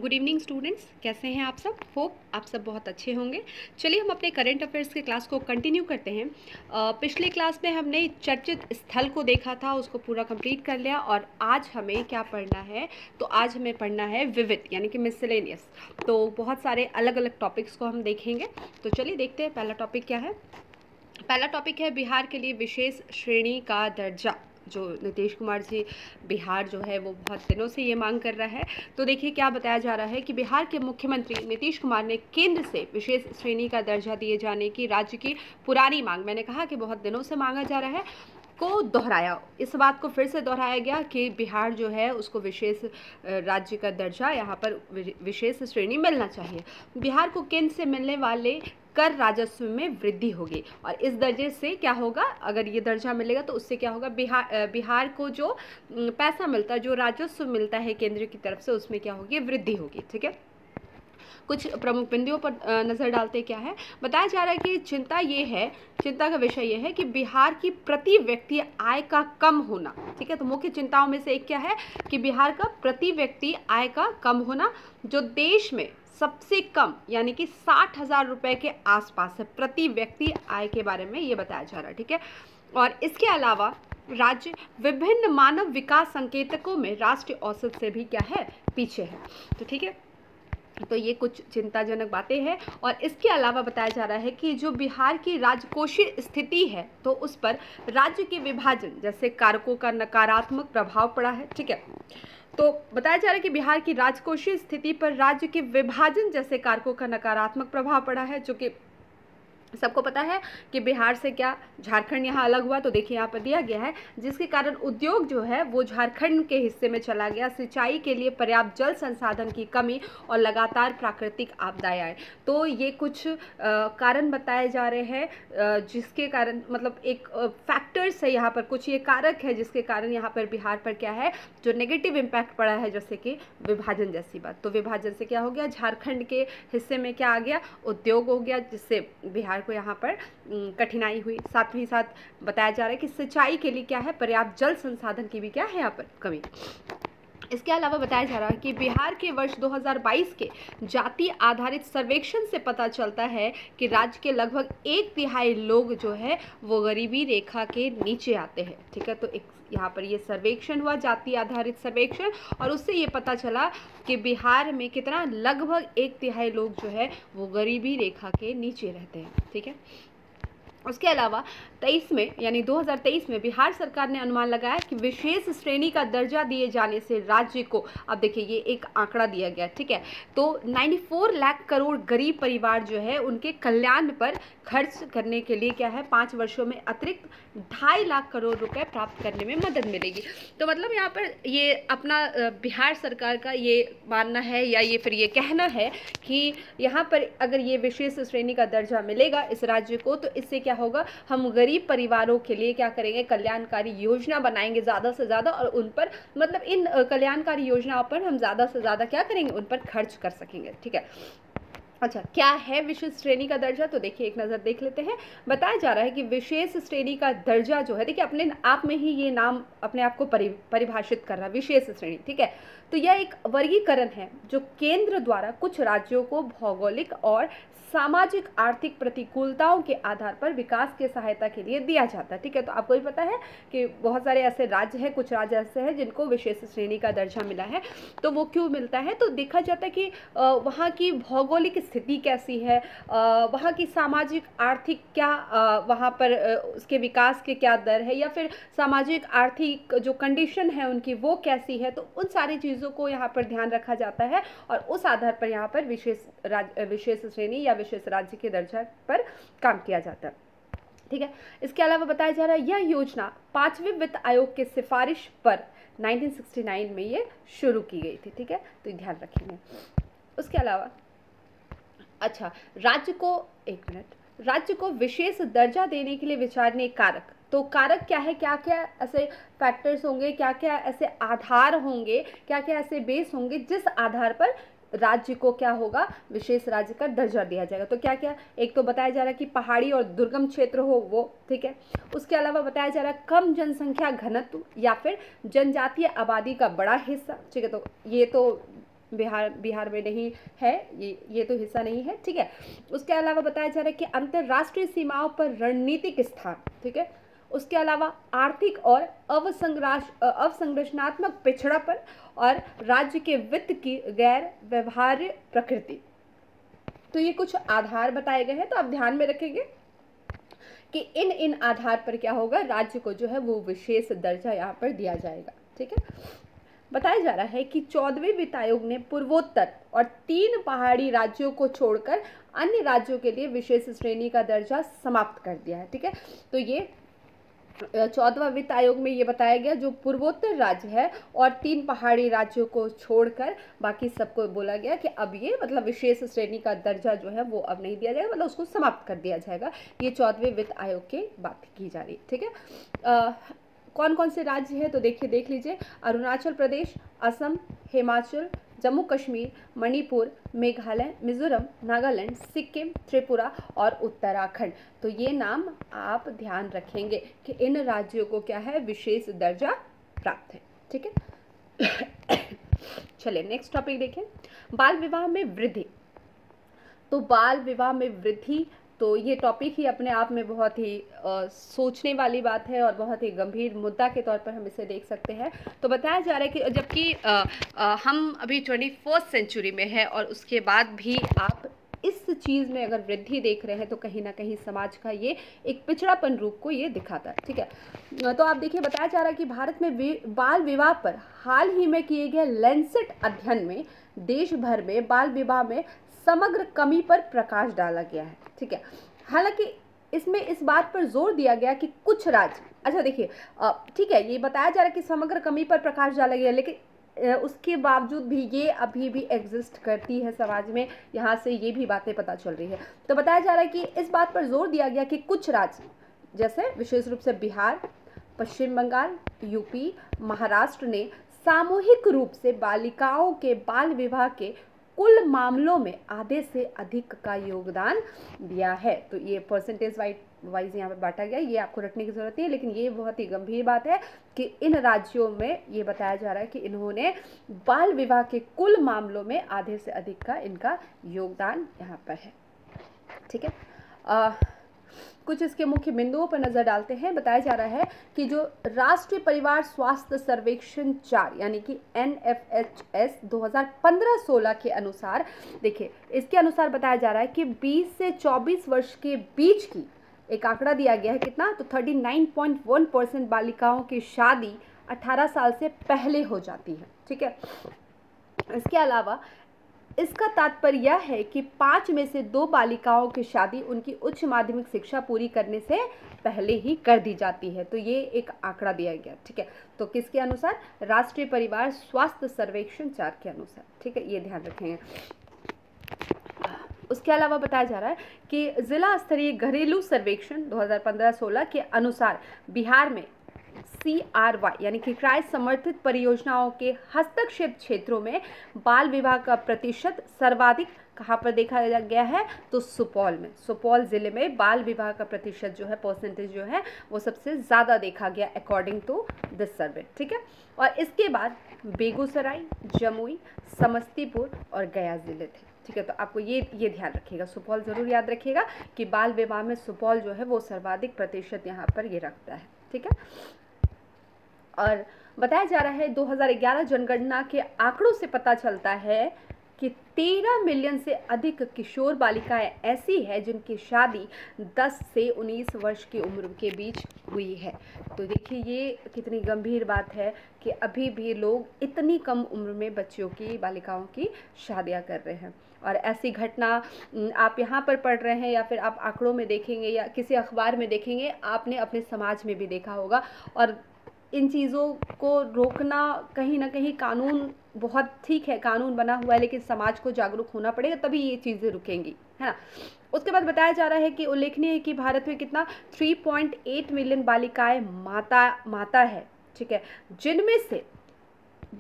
Good evening students, कैसे हैं आप सब। होप आप सब बहुत अच्छे होंगे। चलिए हम अपने करंट अफेयर्स के क्लास को कंटिन्यू करते हैं। पिछले क्लास में हमने चर्चित स्थल को देखा था, उसको पूरा कंप्लीट कर लिया और आज हमें क्या पढ़ना है, तो आज हमें पढ़ना है विविध यानी कि मिसलेनियस। तो बहुत सारे अलग अलग टॉपिक्स को हम देखेंगे। तो चलिए देखते हैं पहला टॉपिक क्या है। पहला टॉपिक है बिहार के लिए विशेष श्रेणी का दर्जा, जो नीतीश कुमार जी बिहार जो है वो बहुत दिनों से ये मांग कर रहा है। तो देखिए क्या बताया जा रहा है कि बिहार के मुख्यमंत्री नीतीश कुमार ने केंद्र से विशेष श्रेणी का दर्जा दिए जाने की राज्य की पुरानी मांग, मैंने कहा कि बहुत दिनों से मांगा जा रहा है, को दोहराया। इस बात को फिर से दोहराया गया कि बिहार जो है उसको विशेष राज्य का दर्जा, यहाँ पर विशेष श्रेणी मिलना चाहिए। बिहार को केंद्र से मिलने वाले कर राजस्व में वृद्धि होगी और इस दर्जे से क्या होगा, अगर ये दर्जा मिलेगा तो उससे क्या होगा, बिहार को जो पैसा मिलता है, जो राजस्व मिलता है केंद्र की तरफ से, उसमें क्या होगी, वृद्धि होगी। ठीक है, कुछ प्रमुख बिंदुओं पर नज़र डालते क्या है। बताया जा रहा है कि चिंता का विषय ये है कि बिहार की प्रति व्यक्ति आय का कम होना। ठीक है, तो मुख्य चिंताओं में से एक क्या है कि बिहार का प्रति व्यक्ति आय का कम होना, जो देश में सबसे कम यानी कि 60,000 रुपये के आसपास है प्रति व्यक्ति आय के बारे में ये बताया जा रहा है। ठीक है, और इसके अलावा राज्य विभिन्न मानव विकास संकेतकों में राष्ट्रीय औसत से भी क्या है, पीछे है। तो ठीक है, तो ये कुछ चिंताजनक बातें हैं। और इसके अलावा बताया जा रहा है कि जो बिहार की राजकोषीय स्थिति है, तो उस पर राज्य के विभाजन जैसे कारकों का नकारात्मक प्रभाव पड़ा है। ठीक है, तो बताया जा रहा है कि बिहार की राजकोषीय स्थिति पर राज्य के विभाजन जैसे कारकों का नकारात्मक प्रभाव पड़ा है, जो कि सबको पता है कि बिहार से क्या झारखंड यहाँ अलग हुआ। तो देखिए यहाँ पर दिया गया है, जिसके कारण उद्योग जो है वो झारखंड के हिस्से में चला गया, सिंचाई के लिए पर्याप्त जल संसाधन की कमी और लगातार प्राकृतिक आपदाएं आए। तो ये कुछ कारण बताए जा रहे हैं, जिसके कारण मतलब एक फैक्टर्स है यहाँ पर, कुछ ये कारक है जिसके कारण यहाँ पर बिहार पर क्या है, जो नेगेटिव इम्पैक्ट पड़ा है, जैसे कि विभाजन जैसी बात। तो विभाजन से क्या हो गया, झारखंड के हिस्से में क्या आ गया, उद्योग हो गया, जिससे बिहार को यहाँ पर कठिनाई हुई। साथ ही साथ बताया जा रहा है कि सिंचाई के लिए क्या है, पर्याप्त जल संसाधन की भी क्या है यहाँ पर कमी। इसके अलावा बताया जा रहा है कि बिहार के वर्ष 2022 के जाति आधारित सर्वेक्षण से पता चलता है कि राज्य के लगभग 1/3 लोग जो है वो गरीबी रेखा के नीचे आते हैं। ठीक है, तो एक यहाँ पर ये सर्वेक्षण हुआ, जाति आधारित सर्वेक्षण, और उससे ये पता चला कि बिहार में कितना, लगभग 1/3 लोग जो है वो गरीबी रेखा के नीचे रहते हैं। ठीक है, उसके अलावा 23 में यानी 2023 में बिहार सरकार ने अनुमान लगाया कि विशेष श्रेणी का दर्जा दिए जाने से राज्य को, अब देखिए ये एक आंकड़ा दिया गया, ठीक है, तो 94 लाख करोड़ गरीब परिवार जो है उनके कल्याण पर खर्च करने के लिए क्या है, 5 वर्षों में अतिरिक्त 2.5 लाख करोड़ रुपए प्राप्त करने में मदद मिलेगी। तो मतलब यहाँ पर ये अपना बिहार सरकार का ये मानना है या ये फिर ये कहना है कि यहाँ पर अगर ये विशेष श्रेणी का दर्जा मिलेगा इस राज्य को, तो इससे क्या होगा, हम गरीब परिवारों के लिए क्या करेंगे, कल्याणकारी योजना बनाएंगे ज़्यादा से ज़्यादा, और उन पर मतलब इन कल्याणकारी योजनाओं पर हम ज़्यादा से ज़्यादा क्या करेंगे, उन पर खर्च कर सकेंगे। ठीक है, अच्छा क्या है विशेष श्रेणी का दर्जा, तो देखिए एक नज़र देख लेते हैं। बताया जा रहा है कि विशेष श्रेणी का दर्जा जो है, देखिए अपने आप में ही ये नाम अपने आप को परिभाषित कर रहा है, विशेष श्रेणी। ठीक है, तो यह एक वर्गीकरण है जो केंद्र द्वारा कुछ राज्यों को भौगोलिक और सामाजिक आर्थिक प्रतिकूलताओं के आधार पर विकास की सहायता के लिए दिया जाता है। ठीक है, तो आपको भी पता है कि बहुत सारे ऐसे राज्य हैं, कुछ राज्य ऐसे हैं जिनको विशेष श्रेणी का दर्जा मिला है। तो वो क्यों मिलता है, तो देखा जाता है कि वहाँ की भौगोलिक स्थिति कैसी है, वहाँ की सामाजिक आर्थिक क्या, वहाँ पर उसके विकास के क्या दर है, या फिर सामाजिक आर्थिक जो कंडीशन है उनकी वो कैसी है, तो उन सारी चीज़ों को यहाँ पर ध्यान रखा जाता है और उस आधार पर यहाँ पर विशेष श्रेणी या विशेष राज्य के दर्जा पर काम किया जाता है। ठीक है, इसके अलावा बताया जा रहा है यह योजना 5वें वित्त आयोग के सिफारिश पर 1969 में ये शुरू की गई थी। ठीक है, तो ध्यान रखेंगे। उसके अलावा अच्छा, राज्य को विशेष दर्जा देने के लिए विचारणीय कारक, तो कारक क्या है, क्या क्या ऐसे फैक्टर्स होंगे, क्या क्या ऐसे आधार होंगे, क्या क्या ऐसे बेस होंगे जिस आधार पर राज्य को क्या होगा, विशेष राज्य का दर्जा दिया जाएगा। तो क्या क्या, एक तो बताया जा रहा है कि पहाड़ी और दुर्गम क्षेत्र हो वो। ठीक है, उसके अलावा बताया जा रहा है कम जनसंख्या घनत्व या फिर जनजातीय आबादी का बड़ा हिस्सा। ठीक है, तो ये तो बिहार में नहीं है, ये तो हिस्सा नहीं है, ठीक है। उसके अलावा बताया जा रहा है कि अंतर्राष्ट्रीय सीमाओं पर रणनीतिक स्थान, ठीक है। उसके अलावा आर्थिक और अवसंरचनात्मक पिछड़ापन और राज्य के वित्त की गैर व्यवहार्य प्रकृति। तो ये कुछ आधार बताए गए हैं, तो आप ध्यान में रखेंगे कि इन आधार पर क्या होगा, राज्य को जो है वो विशेष दर्जा यहाँ पर दिया जाएगा, ठीक है। बताया जा रहा है कि 14वें वित्त आयोग ने पूर्वोत्तर और 3 पहाड़ी राज्यों को छोड़कर अन्य राज्यों के लिए विशेष श्रेणी का दर्जा समाप्त कर दिया है, ठीक है। तो ये 14वां वित्त आयोग में ये बताया गया, जो पूर्वोत्तर राज्य है और 3 पहाड़ी राज्यों को छोड़कर बाकी सबको बोला गया कि अब ये मतलब विशेष श्रेणी का दर्जा जो है वो अब नहीं दिया जाएगा, मतलब उसको समाप्त कर दिया जाएगा। ये 14वें वित्त आयोग की बात की जा रही है, ठीक है। कौन कौन से राज्य हैं, तो देखिए देख लीजिए, अरुणाचल प्रदेश, असम, हिमाचल, जम्मू कश्मीर, मणिपुर, मेघालय, मिजोरम, नागालैंड, सिक्किम, त्रिपुरा और उत्तराखंड। तो ये नाम आप ध्यान रखेंगे कि इन राज्यों को क्या है, विशेष दर्जा प्राप्त है, ठीक है। चलिए नेक्स्ट टॉपिक देखें, बाल विवाह में वृद्धि। तो बाल विवाह में वृद्धि, तो ये टॉपिक ही अपने आप में बहुत ही सोचने वाली बात है और बहुत ही गंभीर मुद्दा के तौर पर हम इसे देख सकते हैं। तो बताया जा रहा है कि जबकि हम अभी 21st सेंचुरी में है और उसके बाद भी आप इस चीज़ में अगर वृद्धि देख रहे हैं तो कहीं ना कहीं समाज का ये एक पिछड़ापन रूप को ये दिखाता है, ठीक है। तो आप देखिए, बताया जा रहा है कि भारत में बाल विवाह पर हाल ही में किए गए लैंसेट अध्ययन में देश भर में बाल विवाह में समग्र कमी पर प्रकाश डाला गया है, ठीक है। हालांकि इसमें इस बात पर जोर दिया गया कि कुछ राज्य, अच्छा देखिए, ठीक है, ये बताया जा रहा है कि समग्र कमी पर प्रकाश डाला गया, लेकिन उसके बावजूद भी ये अभी भी एग्जिस्ट करती है समाज में, यहाँ से ये भी बातें पता चल रही है। तो बताया जा रहा है कि इस बात पर जोर दिया गया कि कुछ राज्य, जैसे विशेष रूप से बिहार, पश्चिम बंगाल, यूपी, महाराष्ट्र ने सामूहिक रूप से बालिकाओं के बाल विवाह के कुल मामलों में आधे से अधिक का योगदान दिया है। तो ये परसेंटेज वाइज यहाँ पर बांटा गया, ये आपको रखने की जरूरत नहीं है, लेकिन ये बहुत ही गंभीर बात है कि इन राज्यों में ये बताया जा रहा है कि इन्होंने बाल विवाह के कुल मामलों में आधे से अधिक का इनका योगदान यहाँ पर है, ठीक है। कुछ इसके मुख्य बिंदुओं पर नजर डालते हैं। बताया जा रहा है कि जो राष्ट्रीय परिवार स्वास्थ्य सर्वेक्षण 4 यानी कि NFHS 2015-16 के अनुसार, देखिए इसके अनुसार बताया जा रहा है कि 20 से 24 वर्ष के बीच की एक आंकड़ा दिया गया है, कितना, तो 39.1% बालिकाओं की शादी 18 साल से पहले हो जाती है, ठीक है। इसके अलावा इसका तात्पर्य यह है कि 5 में से 2 बालिकाओं की शादी उनकी उच्च माध्यमिक शिक्षा पूरी करने से पहले ही कर दी जाती है। तो ये एक आंकड़ा दिया गया, ठीक है। तो किसके अनुसार, राष्ट्रीय परिवार स्वास्थ्य सर्वेक्षण 4 के अनुसार, ठीक है, ये ध्यान रखेंगे। उसके अलावा बताया जा रहा है कि जिला स्तरीय घरेलू सर्वेक्षण 2015-16 के अनुसार बिहार में CRY यानी कि क्राय समर्थित परियोजनाओं के हस्तक्षेप क्षेत्रों में बाल विवाह का प्रतिशत सर्वाधिक कहाँ पर देखा गया है, तो सुपौल में, सुपौल जिले में बाल विवाह का प्रतिशत जो है, परसेंटेज जो है वो सबसे ज़्यादा देखा गया अकॉर्डिंग टू दिस सर्वे, ठीक है। और इसके बाद बेगूसराय, जमुई, समस्तीपुर और गया जिले थे, ठीक है। तो आपको ये ध्यान रखिएगा, सुपौल जरूर याद रखिएगा कि बाल विवाह में सुपौल जो है वो सर्वाधिक प्रतिशत यहाँ पर ये रखता है, ठीक है। और बताया जा रहा है 2011 जनगणना के आंकड़ों से पता चलता है कि 13 मिलियन से अधिक किशोर बालिकाएं ऐसी है जिनकी शादी 10 से 19 वर्ष की उम्र के बीच हुई है। तो देखिए ये कितनी गंभीर बात है कि अभी भी लोग इतनी कम उम्र में बच्चियों की, बालिकाओं की शादियां कर रहे हैं। और ऐसी घटना आप यहाँ पर पढ़ रहे हैं या फिर आप आंकड़ों में देखेंगे या किसी अखबार में देखेंगे, आपने अपने समाज में भी देखा होगा। और इन चीज़ों को रोकना, कहीं ना कहीं कानून बहुत ठीक है, कानून बना हुआ है, लेकिन समाज को जागरूक होना पड़ेगा, तभी ये चीज़ें रुकेंगी, है ना। उसके बाद बताया जा रहा है कि उल्लेखनीय है कि भारत में कितना 3.8 मिलियन बालिकाएं माता है, ठीक है, जिनमें से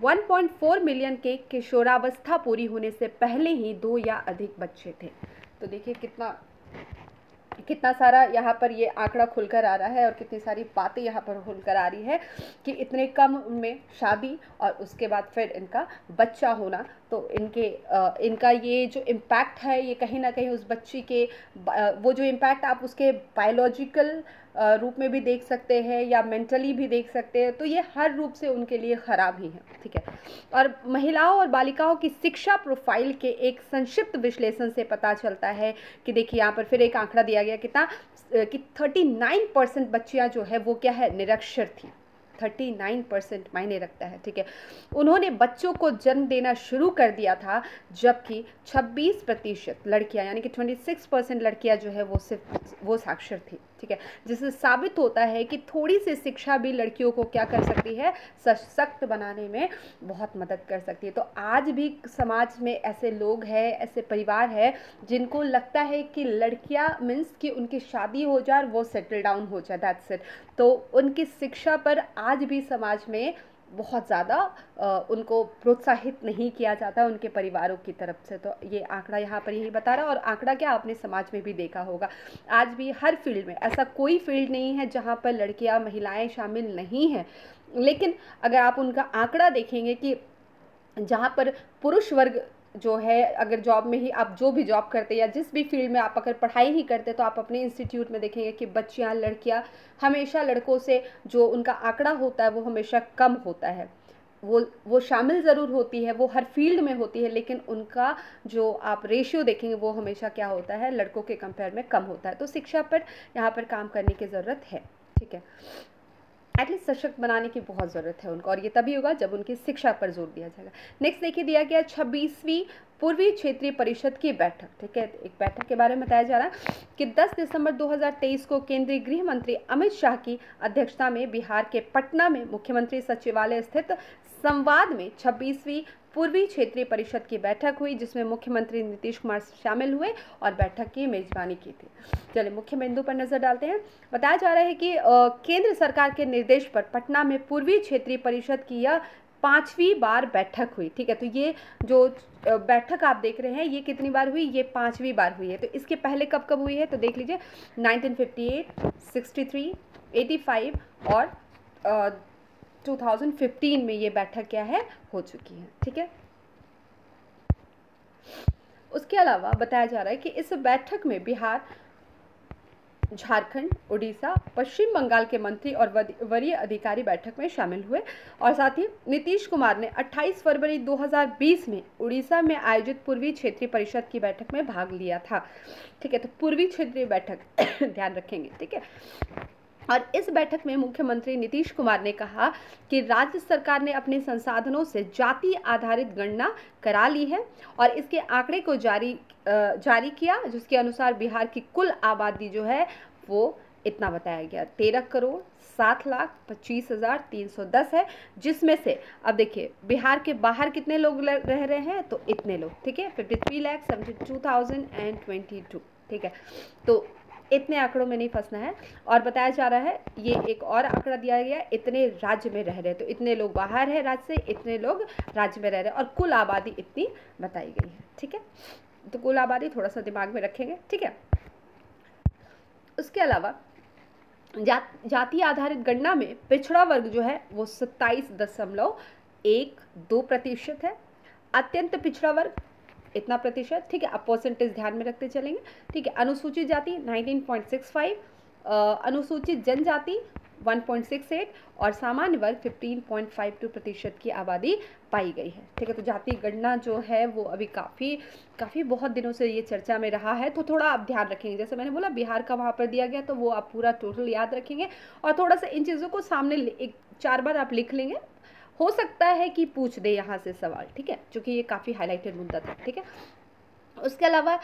1.4 मिलियन के किशोरावस्था पूरी होने से पहले ही 2 या अधिक बच्चे थे। तो देखिए कितना कितना सारा यहाँ पर ये आंकड़ा खुलकर आ रहा है और कितनी सारी बातें यहाँ पर खुलकर आ रही है कि इतने कम में शादी और उसके बाद फिर इनका बच्चा होना, तो इनका ये जो इम्पैक्ट है ये कहीं ना कहीं उस बच्ची के वो जो इम्पैक्ट आप उसके बायोलॉजिकल रूप में भी देख सकते हैं या मेंटली भी देख सकते हैं, तो ये हर रूप से उनके लिए ख़राब ही है। ठीक है, और महिलाओं और बालिकाओं की शिक्षा प्रोफाइल के एक संक्षिप्त विश्लेषण से पता चलता है कि देखिए यहाँ पर फिर एक आंकड़ा दिया गया कितना कि 39% बच्चियाँ जो है वो क्या है, निरक्षर थी। 39% मायने रखता है। ठीक है, उन्होंने बच्चों को जन्म देना शुरू कर दिया था, जबकि 26% लड़कियां यानी कि 26% लड़कियां जो है वो सिर्फ वो साक्षर थी। ठीक है, जिससे साबित होता है कि थोड़ी सी शिक्षा भी लड़कियों को क्या कर सकती है, सशक्त बनाने में बहुत मदद कर सकती है। तो आज भी समाज में ऐसे लोग हैं, ऐसे परिवार है जिनको लगता है कि लड़कियां मीन्स कि उनकी शादी हो जाए, वो सेटल डाउन हो जाए, दैट्स इट। तो उनकी शिक्षा पर आज भी समाज में बहुत ज़्यादा उनको प्रोत्साहित नहीं किया जाता उनके परिवारों की तरफ से। तो ये आंकड़ा यहाँ पर यही बता रहा है, और आंकड़ा क्या आपने समाज में भी देखा होगा, आज भी हर फील्ड में ऐसा कोई फील्ड नहीं है जहाँ पर लड़कियाँ महिलाएं शामिल नहीं हैं। लेकिन अगर आप उनका आंकड़ा देखेंगे कि जहाँ पर पुरुष वर्ग जो है, अगर जॉब में ही आप जो भी जॉब करते या जिस भी फील्ड में आप अगर पढ़ाई ही करते, तो आप अपने इंस्टीट्यूट में देखेंगे कि बच्चियां लड़कियां हमेशा लड़कों से जो उनका आंकड़ा होता है वो हमेशा कम होता है। वो शामिल ज़रूर होती है, वो हर फील्ड में होती है, लेकिन उनका जो आप रेशियो देखेंगे वो हमेशा क्या होता है, लड़कों के कंपेयर में कम होता है। तो शिक्षा पर यहाँ पर काम करने की ज़रूरत है। ठीक है, एटलीस्ट सशक्त बनाने की बहुत ज़रूरत है उनको, और ये तभी होगा जब उनकी शिक्षा पर जोर दिया जाएगा। नेक्स्ट देखिए, दिया गया 26वीं पूर्वी क्षेत्रीय परिषद की बैठक। ठीक है, एक बैठक के बारे में बताया जा रहा है कि 10 दिसंबर 2023 को केंद्रीय गृह मंत्री अमित शाह की अध्यक्षता में बिहार के पटना में मुख्यमंत्री सचिवालय स्थित संवाद में 26वीं पूर्वी क्षेत्रीय परिषद की बैठक हुई, जिसमें मुख्यमंत्री नीतीश कुमार शामिल हुए और बैठक की मेजबानी की थी। चलिए मुख्य बिंदु पर नजर डालते हैं। बताया जा रहा है कि केंद्र सरकार के निर्देश पर पटना में पूर्वी क्षेत्रीय परिषद की यह 5वीं बार बैठक हुई। ठीक है, तो ये जो बैठक आप देख रहे हैं ये कितनी बार हुई, ये 5वीं बार हुई है। तो इसके पहले कब कब हुई है, तो देख लीजिए 1958, 63, 85 और 2015 में ये बैठक क्या है, हो चुकी है। ठीक है, उसके अलावा बताया जा रहा है कि इस बैठक में बिहार, झारखंड, उड़ीसा, पश्चिम बंगाल के मंत्री और वरीय अधिकारी बैठक में शामिल हुए। और साथ ही नीतीश कुमार ने 28 फरवरी 2020 में उड़ीसा में आयोजित पूर्वी क्षेत्रीय परिषद की बैठक में भाग लिया था। ठीक है, तो पूर्वी क्षेत्रीय बैठक ध्यान रखेंगे। ठीक है, और इस बैठक में मुख्यमंत्री नीतीश कुमार ने कहा कि राज्य सरकार ने अपने संसाधनों से जाति आधारित गणना करा ली है और इसके आंकड़े को जारी किया, जिसके अनुसार बिहार की कुल आबादी जो है वो इतना बताया गया 13,07,25,310 है, जिसमें से अब देखिए बिहार के बाहर कितने लोग रह रहे हैं, तो इतने लोग। ठीक है, 53,72,022। ठीक है, तो इतने आंकड़ों में नहीं फंसना है। और बताया जा रहा है, ये एक और आंकड़ा दिया गया, इतने राज्य में रह रहे हैं, तो इतने लोग बाहर है राज्य से, इतने लोग राज्य में रह रहे हैं, और कुल आबादी इतनी बताई गई है। ठीक है, तो कुल आबादी थोड़ा सा दिमाग में रखेंगे। ठीक है, उसके अलावा जाति आधारित गणना में पिछड़ा वर्ग जो है वो 27.12% है, अत्यंत पिछड़ा वर्ग इतना प्रतिशत। ठीक है, अब परसेंटेज ध्यान में रखते चलेंगे। ठीक है, अनुसूचित जाति 19.65, अनुसूचित जनजाति 1.68 और सामान्य वर्ग 15.52% की आबादी पाई गई है। ठीक है, तो जाति गणना जो है वो अभी काफ़ी बहुत दिनों से ये चर्चा में रहा है, तो थोड़ा आप ध्यान रखेंगे। जैसे मैंने बोला बिहार का वहाँ पर दिया गया, तो वो आप पूरा टोटल याद रखेंगे और थोड़ा सा इन चीज़ों को सामने 4 बार आप लिख लेंगे, हो सकता है कि पूछ दे यहाँ से सवाल। ठीक है, क्योंकि ये काफ़ी हाईलाइटेड मुद्दा था। ठीक है, उसके अलावा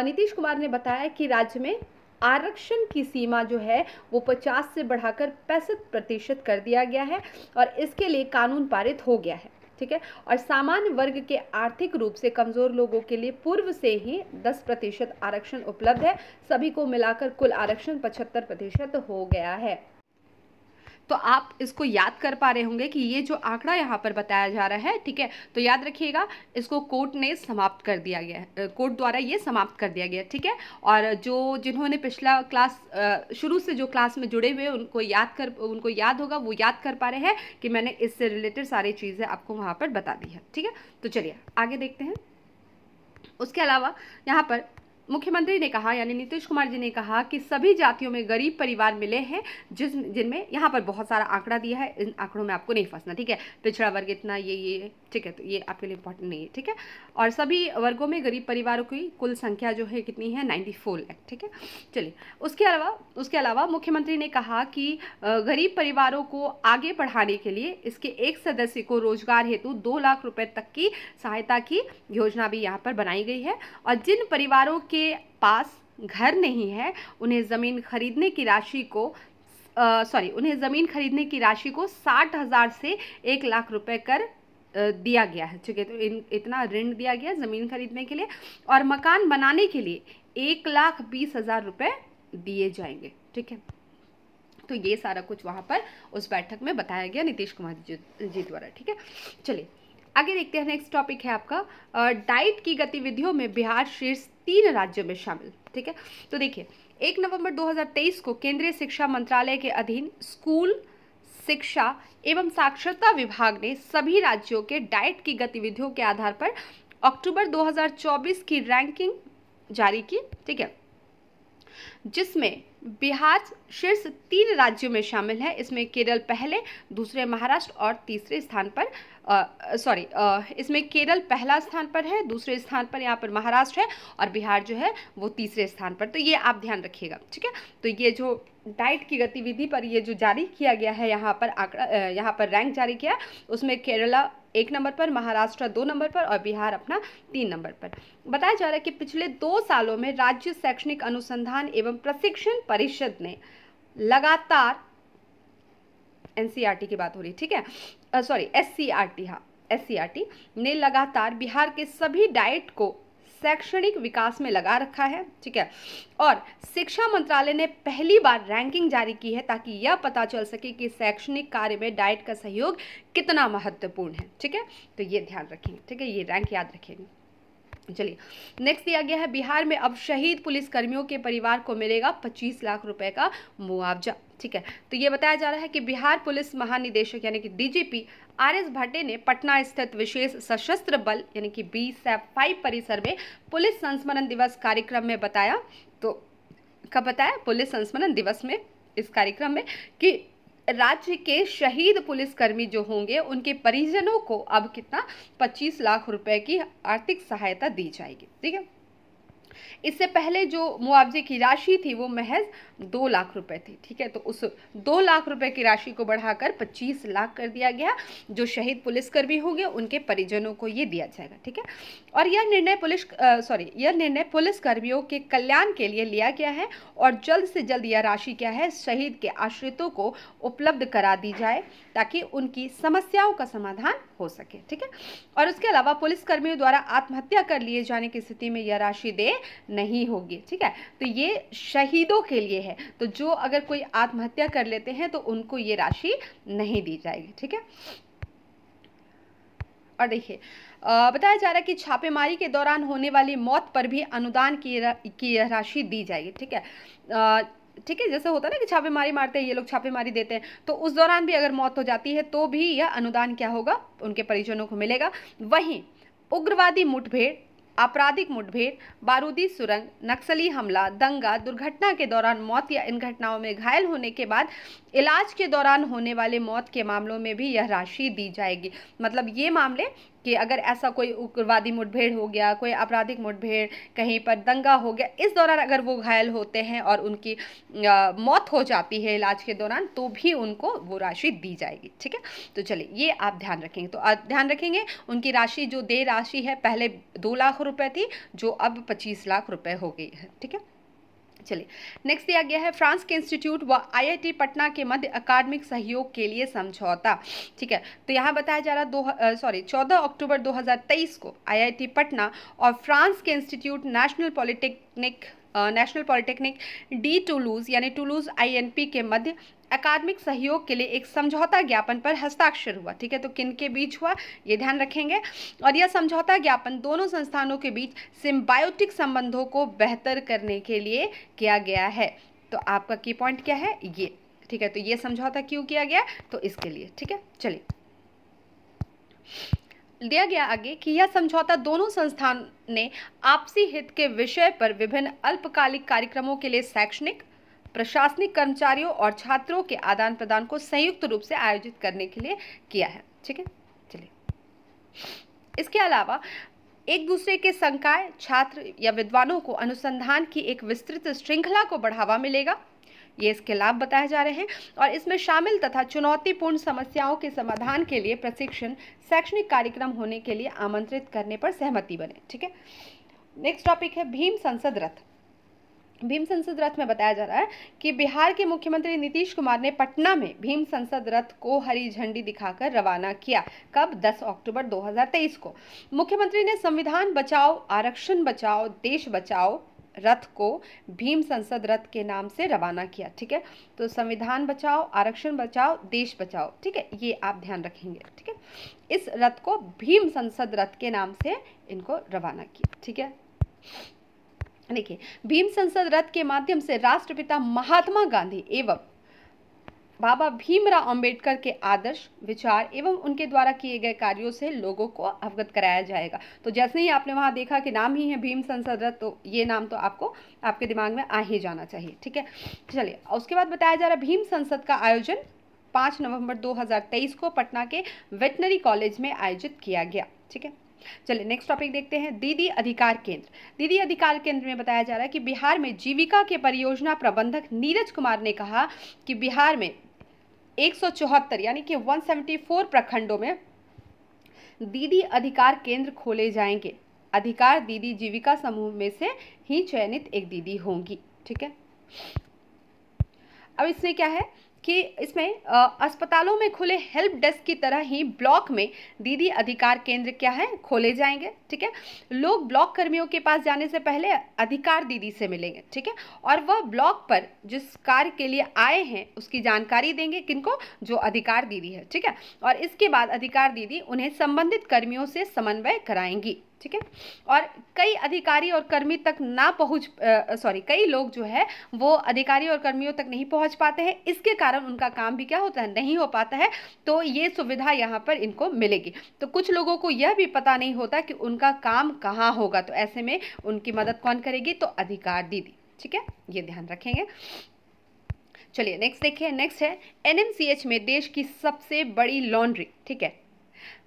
नीतीश कुमार ने बताया कि राज्य में आरक्षण की सीमा जो है वो 50 से बढ़ाकर 65% कर दिया गया है और इसके लिए कानून पारित हो गया है। ठीक है, और सामान्य वर्ग के आर्थिक रूप से कमजोर लोगों के लिए पूर्व से ही 10% आरक्षण उपलब्ध है। सभी को मिलाकर कुल आरक्षण 75% हो गया है। तो आप इसको याद कर पा रहे होंगे कि ये जो आंकड़ा यहाँ पर बताया जा रहा है, ठीक है, तो याद रखिएगा इसको कोर्ट ने समाप्त कर दिया गया है, कोर्ट द्वारा ये समाप्त कर दिया गया, ठीक है। और जिन्होंने पिछला क्लास शुरू से जो क्लास में जुड़े हुए उनको याद होगा, वो याद कर पा रहे हैं कि मैंने इससे रिलेटेड सारी चीज़ें आपको वहाँ पर बता दी है, ठीक है। तो चलिए आगे देखते हैं। उसके अलावा यहाँ पर मुख्यमंत्री ने कहा, यानी नीतीश कुमार जी ने कहा कि सभी जातियों में गरीब परिवार मिले हैं जिनमें यहाँ पर बहुत सारा आंकड़ा दिया है, इन आंकड़ों में आपको नहीं फंसना, ठीक है। पिछड़ा वर्ग इतना, ये ठीक है, तो ये आपके लिए इंपॉर्टेंट नहीं है, ठीक है। और सभी वर्गों में गरीब परिवारों की कुल संख्या जो है कितनी है, 94 लाख, ठीक है। चलिए उसके अलावा मुख्यमंत्री ने कहा कि गरीब परिवारों को आगे बढ़ाने के लिए इसके एक सदस्य को रोजगार हेतु 2 लाख रुपए तक की सहायता की योजना भी यहाँ पर बनाई गई है। और जिन परिवारों के पास घर नहीं है उन्हें ज़मीन खरीदने की राशि को 60,000 से 1 लाख रुपए कर दिया गया है, ठीक है। तो इतना ऋण दिया गया ज़मीन खरीदने के लिए, और मकान बनाने के लिए 1,20,000 रुपए दिए जाएंगे, ठीक है। तो ये सारा कुछ वहाँ पर उस बैठक में बताया गया नीतीश कुमार जी द्वारा, ठीक है। चलिए आगे देखते हैं। नेक्स्ट टॉपिक है आपका डाइट की गतिविधियों में बिहार शीर्ष 3 राज्यों में शामिल, ठीक है। तो देखिए 1 नवंबर 2023 को केंद्रीय शिक्षा मंत्रालय के अधीन स्कूल शिक्षा एवं साक्षरता विभाग ने सभी राज्यों के डाइट की गतिविधियों के आधार पर अक्टूबर 2024 की रैंकिंग जारी की, ठीक है, जिसमें बिहार शीर्ष 3 राज्यों में शामिल है। इसमें केरल पहले, दूसरे महाराष्ट्र और तीसरे स्थान पर इसमें केरल पहला स्थान पर है, दूसरे स्थान पर यहाँ पर महाराष्ट्र है और बिहार जो है वो तीसरे स्थान पर। तो ये आप ध्यान रखिएगा, ठीक है। तो ये जो डाइट की गतिविधि पर ये जो जारी किया गया है यहाँ पर आंकड़ा, यहाँ पर रैंक जारी किया, उसमें केरला 1 नंबर पर, महाराष्ट्र 2 नंबर पर और बिहार अपना 3 नंबर पर। बताया जा रहा है कि पिछले 2 सालों में राज्य शैक्षणिक अनुसंधान एवं प्रशिक्षण परिषद ने लगातार, एनसीईआरटी की बात हो रही, ठीक है, एससीईआरटी, हाँ एससीईआरटी ने लगातार बिहार के सभी डाइट को शैक्षणिक विकास में लगा रखा है, ठीक है। और शिक्षा मंत्रालय ने पहली बार रैंकिंग जारी की है ताकि यह पता चल सके कि शैक्षणिक कार्य में डाइट का सहयोग कितना महत्वपूर्ण है, ठीक है। तो ये ध्यान रखेंगे, ठीक है, ये रैंक याद रखेंगे। चलिए नेक्स्ट दिया गया है, बिहार में अब शहीद पुलिसकर्मियों के परिवार को मिलेगा 25 लाख रुपए का मुआवजा, ठीक है। तो ये बताया जा रहा है कि बिहार पुलिस महानिदेशक यानी कि डीजीपी आरएस भट्टे ने पटना स्थित विशेष सशस्त्र बल यानी कि BSAF-5 परिसर में पुलिस संस्मरण दिवस कार्यक्रम में बताया, तो कब बताया, पुलिस संस्मरण दिवस में, इस कार्यक्रम में, कि राज्य के शहीद पुलिसकर्मी जो होंगे उनके परिजनों को अब कितना 25 लाख रुपए की आर्थिक सहायता दी जाएगी, ठीक है। इससे पहले जो मुआवजे की राशि थी वो महज 2 लाख रुपए थी, ठीक है। तो उस 2 लाख रुपए की राशि को बढ़ाकर 25 लाख कर दिया गया। जो शहीद पुलिसकर्मी होंगे उनके परिजनों को ये दिया जाएगा, ठीक है। और यह निर्णय पुलिसकर्मियों के कल्याण के लिए लिया गया है और जल्द से जल्द यह राशि क्या है, शहीद के आश्रितों को उपलब्ध करा दी जाए ताकि उनकी समस्याओं का समाधान हो सके, ठीक है। और उसके अलावा पुलिसकर्मियों द्वारा आत्महत्या कर लिए जाने की स्थिति में यह राशि दे नहीं होगी, ठीक है। तो ये शहीदों के लिए है, तो जो अगर कोई आत्महत्या कर लेते हैं तो उनको ये राशि नहीं दी जाएगी, ठीक है। और देखिए बताया जा रहा है कि छापेमारी के दौरान होने वाली मौत पर भी अनुदान की राशि दी जाएगी, ठीक है। ठीक है, जैसे होता है ना कि छापेमारी मारते हैं ये लोग, छापेमारी देते हैं, तो उस दौरान भी अगर मौत हो जाती है तो भी यह अनुदान क्या होगा, उनके परिजनों को मिलेगा। वहीं उग्रवादी मुठभेड़, आपराधिक मुठभेड़, बारूदी सुरंग, नक्सली हमला, दंगा, दुर्घटना के दौरान मौत या इन घटनाओं में घायल होने के बाद इलाज के दौरान होने वाले मौत के मामलों में भी यह राशि दी जाएगी। मतलब ये मामले कि अगर ऐसा कोई उग्रवादी मुठभेड़ हो गया, कोई आपराधिक मुठभेड़, कहीं पर दंगा हो गया, इस दौरान अगर वो घायल होते हैं और उनकी मौत हो जाती है इलाज के दौरान, तो भी उनको वो राशि दी जाएगी, ठीक है। तो चलिए ये आप ध्यान रखेंगे। तो आप ध्यान रखेंगे उनकी राशि जो देय राशि है पहले 2 लाख रुपए थी, जो अब 25 लाख रुपए हो गई है, ठीक है। चलिए नेक्स्ट दिया गया है, फ्रांस के इंस्टीट्यूट व IIT पटना के मध्य अकादमिक सहयोग के लिए समझौता, ठीक है। तो यहाँ बताया जा रहा 14 अक्टूबर 2023 को IIT पटना और फ्रांस के institute national polytechnic D Toulouse यानी टूलूज INP के मध्य अकादमिक सहयोग के लिए एक समझौता ज्ञापन पर हस्ताक्षर हुआ। ठीक है, तो किन के बीच हुआ ये ध्यान रखेंगे। और यह समझौता ज्ञापन दोनों संस्थानों के बीच सिम्बायोटिक संबंधों को बेहतर करने के लिए किया गया है। तो आपका की पॉइंट क्या है ये। ठीक है, तो ये समझौता क्यों किया गया, तो इसके लिए। ठीक है, चलिए दिया गया आगे कि यह समझौता दोनों संस्थान ने आपसी हित के विषय पर विभिन्न अल्पकालिक कार्यक्रमों के लिए शैक्षणिक, प्रशासनिक कर्मचारियों और छात्रों के आदान प्रदान को संयुक्त रूप से आयोजित करने के लिए किया है। ठीक है, चलिए इसके अलावा एक दूसरे के संकाय, छात्र या विद्वानों को अनुसंधान की एक विस्तृत श्रृंखला को बढ़ावा मिलेगा। ये इसके लाभ बताए जा रहे हैं। और इसमें शामिल तथा चुनौतीपूर्ण समस्याओं के समाधान के लिए प्रशिक्षण, शैक्षणिक कार्यक्रम होने के लिए आमंत्रित करने पर सहमति बने। ठीक है, नेक्स्ट टॉपिक है भीम संसद रथ। भीम संसद रथ में बताया जा रहा है कि बिहार के मुख्यमंत्री नीतीश कुमार ने पटना में भीम संसद रथ को हरी झंडी दिखाकर रवाना किया। कब, 10 अक्टूबर 2023 को। मुख्यमंत्री ने संविधान बचाओ, आरक्षण बचाओ, देश बचाओ रथ को भीम संसद रथ के नाम से रवाना किया। ठीक है, तो संविधान बचाओ, आरक्षण बचाओ, देश बचाओ। ठीक है, ये आप ध्यान रखेंगे। ठीक है, इस रथ को भीम संसद रथ के नाम से इनको रवाना किया। ठीक है, देखिए भीम संसद रथ के माध्यम से राष्ट्रपिता महात्मा गांधी एवं बाबा भीमराव अंबेडकर के आदर्श, विचार एवं उनके द्वारा किए गए कार्यों से लोगों को अवगत कराया जाएगा। तो जैसे ही आपने वहां देखा कि नाम ही है भीम संसद रथ, तो ये नाम तो आपको आपके दिमाग में आ ही जाना चाहिए। ठीक है, चलिए उसके बाद बताया जा रहा है भीम संसद का आयोजन 5 नवंबर 2023 को पटना के वेटनरी कॉलेज में आयोजित किया गया। ठीक है, चलिए नेक्स्ट टॉपिक देखते हैं दीदी अधिकार केंद्र। दीदी अधिकार केंद्र में बताया जा रहा है कि बिहार में जीविका के परियोजना प्रबंधक नीरज कुमार ने कहा कि बिहार में 174 यानी कि 174 प्रखंडों में दीदी अधिकार केंद्र खोले जाएंगे। अधिकार दीदी जीविका समूह में से ही चयनित एक दीदी होंगी। ठीक है, अब इसमें क्या है कि इसमें अस्पतालों में खुले हेल्प डेस्क की तरह ही ब्लॉक में दीदी अधिकार केंद्र क्या है खोले जाएंगे। ठीक है, लोग ब्लॉक कर्मियों के पास जाने से पहले अधिकार दीदी से मिलेंगे। ठीक है, और वह ब्लॉक पर जिस कार्य के लिए आए हैं उसकी जानकारी देंगे, किनको, जो अधिकार दीदी है। ठीक है, और इसके बाद अधिकार दीदी उन्हें संबंधित कर्मियों से समन्वय कराएंगी। ठीक है, और कई अधिकारी और कर्मी तक ना पहुंच कई लोग जो है वो अधिकारी और कर्मियों तक नहीं पहुंच पाते हैं, इसके कारण उनका काम भी क्या होता है, नहीं हो पाता है। तो ये सुविधा यहाँ पर इनको मिलेगी। तो कुछ लोगों को यह भी पता नहीं होता कि उनका काम कहाँ होगा, तो ऐसे में उनकी मदद कौन करेगी, तो अधिकार दीदी। ठीक है, ये ध्यान रखेंगे। चलिए नेक्स्ट देखिए, नेक्स्ट है एनएमसीएच में देश की सबसे बड़ी लॉन्ड्री। ठीक है,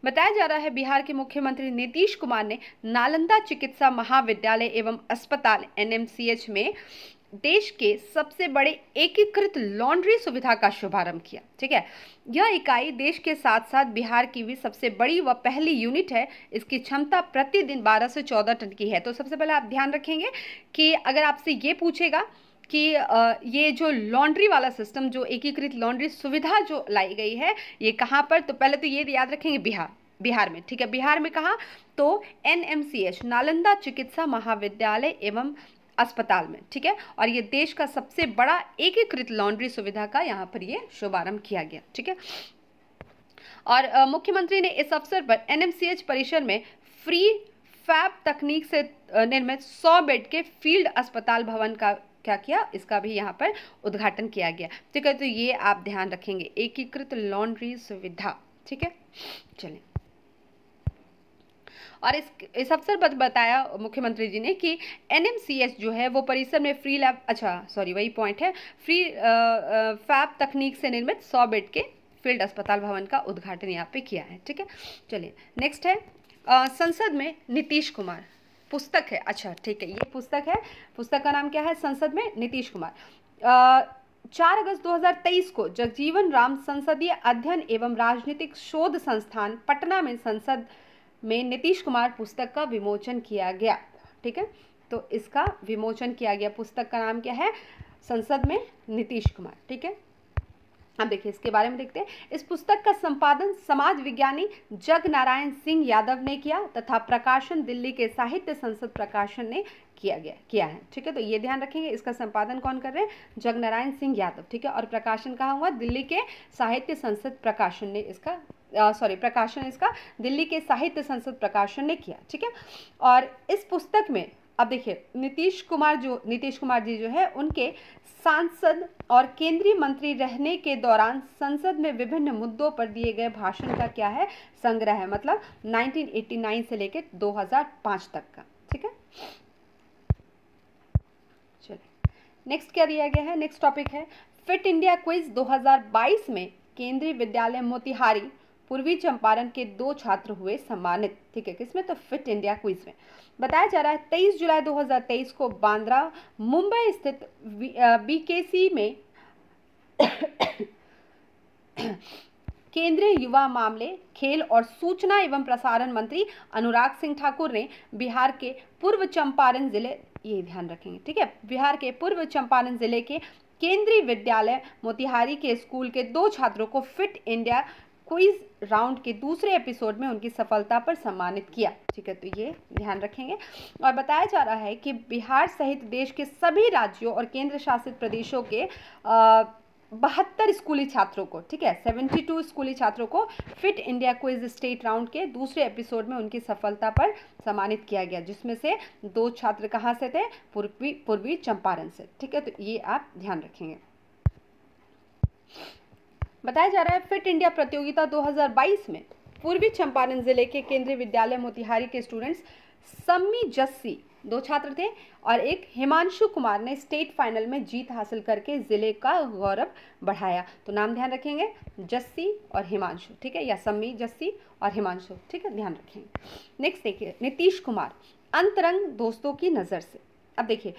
बताया जा रहा है बिहार के मुख्यमंत्री नीतीश कुमार ने नालंदा चिकित्सा महाविद्यालय एवं अस्पताल एनएमसीएच में देश के सबसे बड़े एकीकृत लॉन्ड्री सुविधा का शुभारंभ किया। ठीक है, यह इकाई देश के साथ साथ बिहार की भी सबसे बड़ी व पहली यूनिट है। इसकी क्षमता प्रतिदिन 12 से 14 टन की है। तो सबसे पहले आप ध्यान रखेंगे कि अगर आपसे ये पूछेगा कि ये जो लॉन्ड्री वाला सिस्टम, जो एकीकृत लॉन्ड्री सुविधा जो लाई गई है, ये कहाँ पर, तो पहले तो ये याद रखेंगे बिहार में। ठीक है, बिहार में कहाँ, तो एनएमसीएच नालंदा चिकित्सा महाविद्यालय एवं अस्पताल में। ठीक है, और ये देश का सबसे बड़ा एकीकृत लॉन्ड्री सुविधा का यहाँ पर ये शुभारंभ किया गया। ठीक है, और मुख्यमंत्री ने इस अवसर पर एनएमसीएच परिसर में फ्री फैब तकनीक से निर्मित 100 बेड के फील्ड अस्पताल भवन का क्या किया, इसका भी यहाँ पर उद्घाटन किया गया। ठीक है, तो ये आप ध्यान रखेंगे, एकीकृत लॉन्ड्री सुविधा। ठीक है, चलिए, और इस अवसर पर बताया मुख्यमंत्री जी ने कि एनएमसीएच जो है वो परिसर में फ्री लैब, वही पॉइंट है, फ्री फैब तकनीक से निर्मित 100 बेड के फील्ड अस्पताल भवन का उद्घाटन यहाँ पे किया है। ठीक है, चलिए नेक्स्ट है संसद में नीतीश कुमार। पुस्तक है, अच्छा ठीक है, ये पुस्तक है, पुस्तक का नाम क्या है, संसद में नीतीश कुमार। 4 अगस्त 2023 को जगजीवन राम संसदीय अध्ययन एवं राजनीतिक शोध संस्थान पटना में संसद में नीतीश कुमार पुस्तक का विमोचन किया गया। ठीक है, तो इसका विमोचन किया गया, पुस्तक का नाम क्या है, संसद में नीतीश कुमार। ठीक है, अब देखिए इसके बारे में देखते हैं। इस पुस्तक का संपादन समाज विज्ञानी जगनारायण सिंह यादव ने किया तथा प्रकाशन दिल्ली के साहित्य संसद प्रकाशन ने किया है। ठीक है, तो ये ध्यान रखेंगे, इसका संपादन कौन कर रहे हैं? जगनारायण सिंह यादव। ठीक है, और प्रकाशन कहाँ हुआ? दिल्ली के साहित्य संसद प्रकाशन ने इसका प्रकाशन इसका दिल्ली के साहित्य संसद प्रकाशन ने किया। ठीक है, और इस पुस्तक में अब देखिए नीतीश कुमार जी जो है उनके सांसद और केंद्रीय मंत्री रहने के दौरान संसद में विभिन्न मुद्दों पर दिए गए भाषण का क्या है? संग्रह है, मतलब 1989 से लेकर 2005 तक का। ठीक है, चलिए नेक्स्ट क्या दिया गया है? नेक्स्ट टॉपिक है फिट इंडिया क्विज 2022 में केंद्रीय विद्यालय मोतिहारी पूर्वी चंपारण के 2 छात्र हुए सम्मानित। ठीक है, किसमें? तो फिट इंडिया क्विज में। बताया जा रहा है 23 जुलाई 2023 को बांद्रा मुंबई स्थित बीकेसी में केंद्रीय युवा मामले, खेल और सूचना एवं प्रसारण मंत्री अनुराग सिंह ठाकुर ने बिहार के पूर्व चंपारण जिले, ये ध्यान रखेंगे, ठीक है, बिहार के पूर्व चंपारण जिले के केंद्रीय विद्यालय मोतिहारी के स्कूल के 2 छात्रों को फिट इंडिया क्विज राउंड के दूसरे एपिसोड में उनकी सफलता पर सम्मानित किया। ठीक है, तो ये ध्यान रखेंगे। और बताया जा रहा है कि बिहार सहित देश के सभी राज्यों और केंद्र शासित प्रदेशों के 72 स्कूली छात्रों को, ठीक है, 72 स्कूली छात्रों को fit India quiz state round के दूसरे एपिसोड में उनकी सफलता पर सम्मानित किया गया, जिसमें से 2 छात्र कहाँ से थे? पूर्वी चंपारण से। ठीक है, तो ये आप ध्यान रखेंगे। बताया जा रहा है फिट इंडिया प्रतियोगिता 2022 में पूर्वी चंपारण जिले के केंद्रीय विद्यालय मोतिहारी के स्टूडेंट्स सम्मी जस्सी, 2 छात्र थे, और एक हिमांशु कुमार ने स्टेट फाइनल में जीत हासिल करके जिले का गौरव बढ़ाया। तो नाम ध्यान रखेंगे, जस्सी और हिमांशु। ठीक है, या सम्मी जस्सी और हिमांशु। ठीक है, ध्यान रखेंगे। नेक्स्ट देखिए नीतीश कुमार अंतरंग दोस्तों की नज़र से। अब देखिए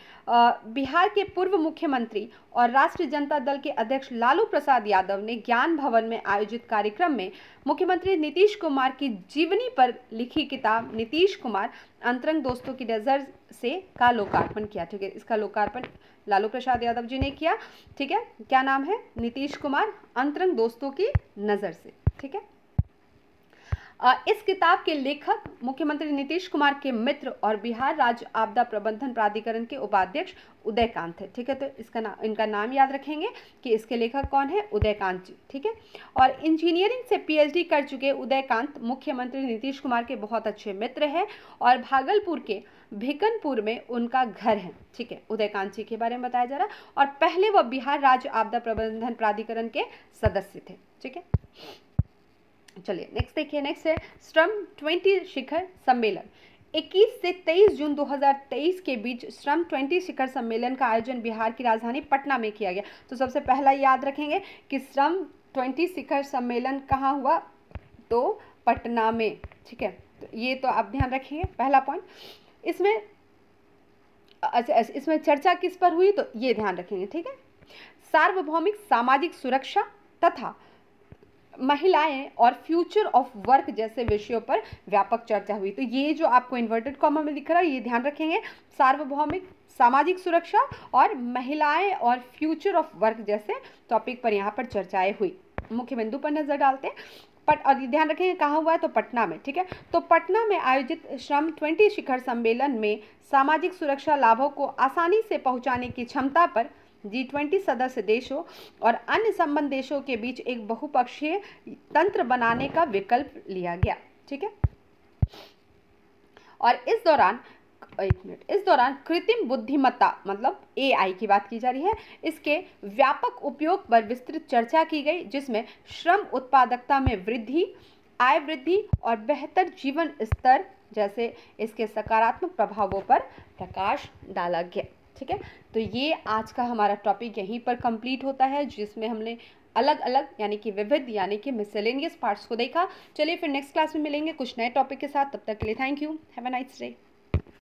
बिहार के पूर्व मुख्यमंत्री और राष्ट्रीय जनता दल के अध्यक्ष लालू प्रसाद यादव ने ज्ञान भवन में आयोजित कार्यक्रम में मुख्यमंत्री नीतीश कुमार की जीवनी पर लिखी किताब नीतीश कुमार अंतरंग दोस्तों की नज़र से का लोकार्पण किया। ठीक है, इसका लोकार्पण लालू प्रसाद यादव जी ने किया। ठीक है, क्या नाम है? नीतीश कुमार अंतरंग दोस्तों की नज़र से। ठीक है, इस किताब के लेखक मुख्यमंत्री नीतीश कुमार के मित्र और बिहार राज्य आपदा प्रबंधन प्राधिकरण के उपाध्यक्ष उदयकांत है। ठीक है, तो इनका नाम याद रखेंगे कि इसके लेखक कौन है? उदयकांत जी। ठीक है, और इंजीनियरिंग से PhD कर चुके उदयकांत मुख्यमंत्री नीतीश कुमार के बहुत अच्छे मित्र हैं और भागलपुर के भिकनपुर में उनका घर है। ठीक है, उदयकांत जी के बारे में बताया जा रहा है, और पहले वह बिहार राज्य आपदा प्रबंधन प्राधिकरण के सदस्य थे। ठीक है, चलिए नेक्स्ट देखिए। नेक्स्ट है श्रम 20 शिखर सम्मेलन। 21 से 23 जून 2023 के बीच श्रम 20 शिखर सम्मेलन का आयोजन बिहार की राजधानी पटना में किया गया। तो सबसे पहला याद रखेंगे कि श्रम 20 शिखर सम्मेलन कहाँ हुआ? तो पटना में। ठीक है, तो ये तो आप ध्यान रखेंगे, पहला पॉइंट। इसमें चर्चा किस पर हुई? तो ये ध्यान रखेंगे। ठीक है, सार्वभौमिक सामाजिक सुरक्षा तथा महिलाएं और फ्यूचर ऑफ वर्क जैसे विषयों पर व्यापक चर्चा हुई। तो ये जो आपको इन्वर्टेड कॉमा में दिख रहा है, ये ध्यान रखेंगे, सार्वभौमिक सामाजिक सुरक्षा और महिलाएं और फ्यूचर ऑफ वर्क जैसे टॉपिक पर यहाँ पर चर्चाएं हुई। मुख्य बिंदु पर नजर डालते हैं। और ध्यान रखेंगे कहाँ हुआ है? तो पटना में। ठीक है, तो पटना में आयोजित श्रम 20 शिखर सम्मेलन में सामाजिक सुरक्षा लाभों को आसानी से पहुँचाने की क्षमता पर G20 सदस्य देशों और अन्य संबंध देशों के बीच एक बहुपक्षीय तंत्र बनाने का विकल्प लिया गया। ठीक है, और इस दौरान कृत्रिम बुद्धिमत्ता मतलब AI की बात की जा रही है, इसके व्यापक उपयोग पर विस्तृत चर्चा की गई, जिसमें श्रम उत्पादकता में वृद्धि, आय वृद्धि और बेहतर जीवन स्तर जैसे इसके सकारात्मक प्रभावों पर प्रकाश डाला गया। ठीक है, तो ये आज का हमारा टॉपिक यहीं पर कंप्लीट होता है, जिसमें हमने अलग अलग यानी कि विविध यानी कि मिसलेनियस पार्ट्स को देखा। चलिए फिर नेक्स्ट क्लास में मिलेंगे कुछ नए टॉपिक के साथ। तब तक के लिए thank you, have a nice day.